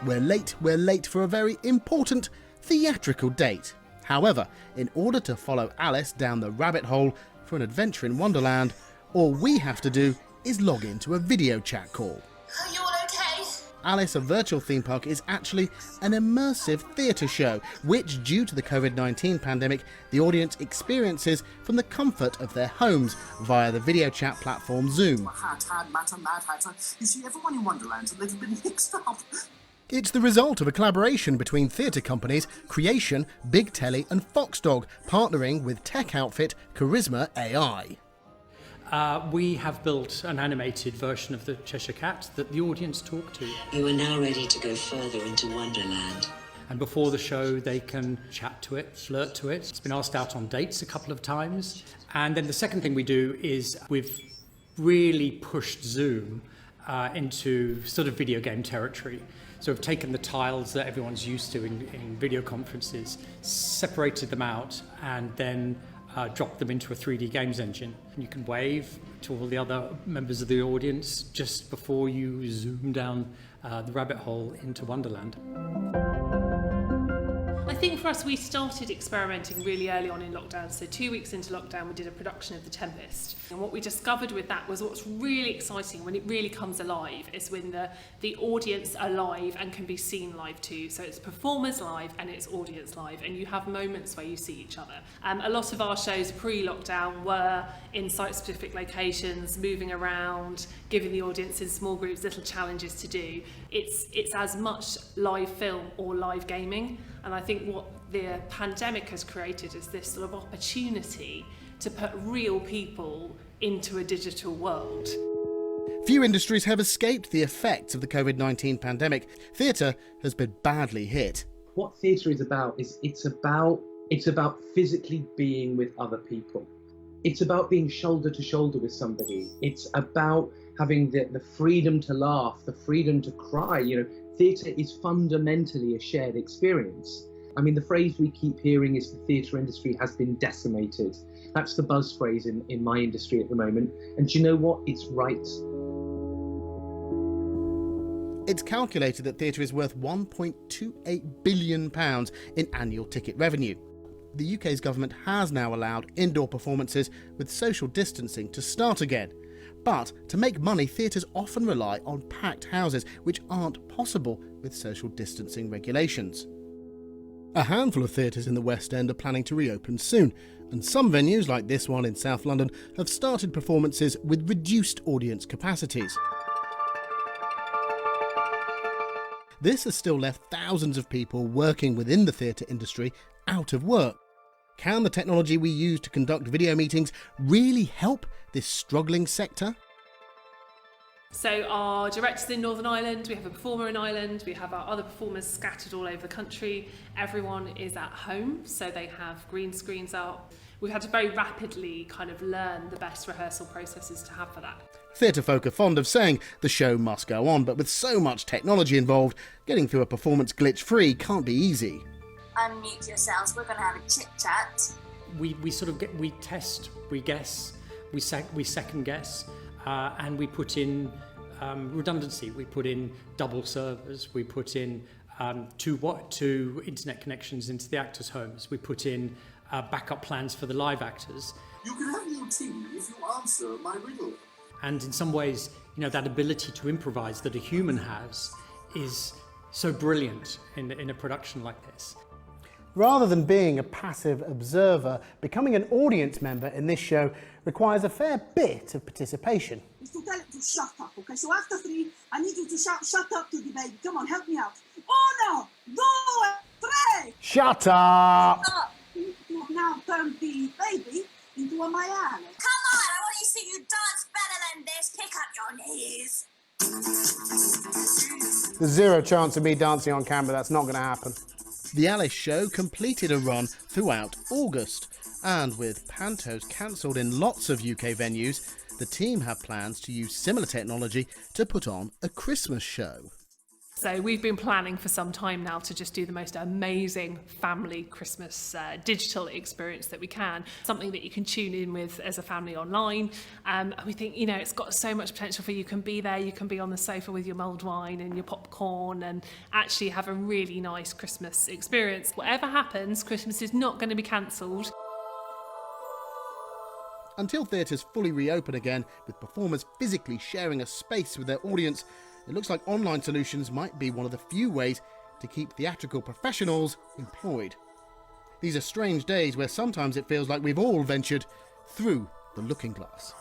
we're late for a very important theatrical date. However, in order to follow Alice down the rabbit hole for an adventure in Wonderland, all we have to do is log into a video chat call. Are you all okay? Alice, a virtual theme park, is actually an immersive theatre show, which, due to the COVID-19 pandemic, the audience experiences from the comfort of their homes via the video chat platform Zoom. You see, everyone in Wonderland's a little bit mixed up. It's the result of a collaboration between theatre companies Creation, Big Telly and Foxdog, partnering with tech outfit Charisma AI. We have built an animated version of the Cheshire Cat that the audience talk to. You are now ready to go further into Wonderland. And before the show, they can chat to it, flirt to it. It's been asked out on dates a couple of times. And then the second thing we do is we've really pushed Zoom into sort of video game territory. So we've taken the tiles that everyone's used to in video conferences, separated them out, and then dropped them into a 3D games engine. And you can wave to all the other members of the audience just before you zoom down the rabbit hole into Wonderland. I think for us, we started experimenting really early on in lockdown. So 2 weeks into lockdown, we did a production of The Tempest. And what we discovered with that was what's really exciting when it really comes alive is when the audience are live and can be seen live too. So it's performers live and it's audience live, and you have moments where you see each other. A lot of our shows pre-lockdown were in site-specific locations, moving around, giving the audience in small groups little challenges to do. It's as much live film or live gaming. And I think what the pandemic has created is this sort of opportunity to put real people into a digital world. Few industries have escaped the effects of the COVID-19 pandemic. Theatre has been badly hit. What theatre is about is it's about physically being with other people. It's about being shoulder to shoulder with somebody. It's about having the freedom to laugh, the freedom to cry. You know, theatre is fundamentally a shared experience. I mean, the phrase we keep hearing is the theatre industry has been decimated. That's the buzz phrase in my industry at the moment. And do you know what? It's right. It's calculated that theatre is worth £1.28 billion in annual ticket revenue. The UK's government has now allowed indoor performances with social distancing to start again. But to make money, theatres often rely on packed houses, which aren't possible with social distancing regulations. A handful of theatres in the West End are planning to reopen soon, and some venues, like this one in South London, have started performances with reduced audience capacities. This has still left thousands of people working within the theatre industry out of work. Can the technology we use to conduct video meetings really help this struggling sector? So our director's in Northern Ireland, we have a performer in Ireland, we have our other performers scattered all over the country. Everyone is at home, so they have green screens up. We've had to very rapidly kind of learn the best rehearsal processes to have for that. Theatre folk are fond of saying the show must go on, but with so much technology involved, getting through a performance glitch-free can't be easy. Unmute yourselves, we're going to have a chit-chat. We test, we guess, we second guess, and we put in redundancy. We put in double servers. We put in two internet connections into the actors' homes. We put in backup plans for the live actors. You can have your tea if you answer my riddle. And in some ways, you know, that ability to improvise that a human has is so brilliant in a production like this. Rather than being a passive observer, becoming an audience member in this show requires a fair bit of participation. Is to tell it to shut up, okay? So after 3, I need you to shout, shut up to the baby. Come on, help me out. 1, 2, 3! Shut up! You have now turned the baby into a maiale. Come on, I want to see you dance better than this. Pick up your knees. There's zero chance of me dancing on camera. That's not going to happen. The Alice show completed a run throughout August, and with pantos cancelled in lots of UK venues, the team have plans to use similar technology to put on a Christmas show. So we've been planning for some time now to just do the most amazing family Christmas digital experience that we can, something that you can tune in with as a family online. And we think, you know, it's got so much potential for you can be there, you can be on the sofa with your mulled wine and your popcorn and actually have a really nice Christmas experience. Whatever happens, Christmas is not going to be cancelled. Until theatres fully reopen again, with performers physically sharing a space with their audience, it looks like online solutions might be one of the few ways to keep theatrical professionals employed. These are strange days where sometimes it feels like we've all ventured through the looking glass.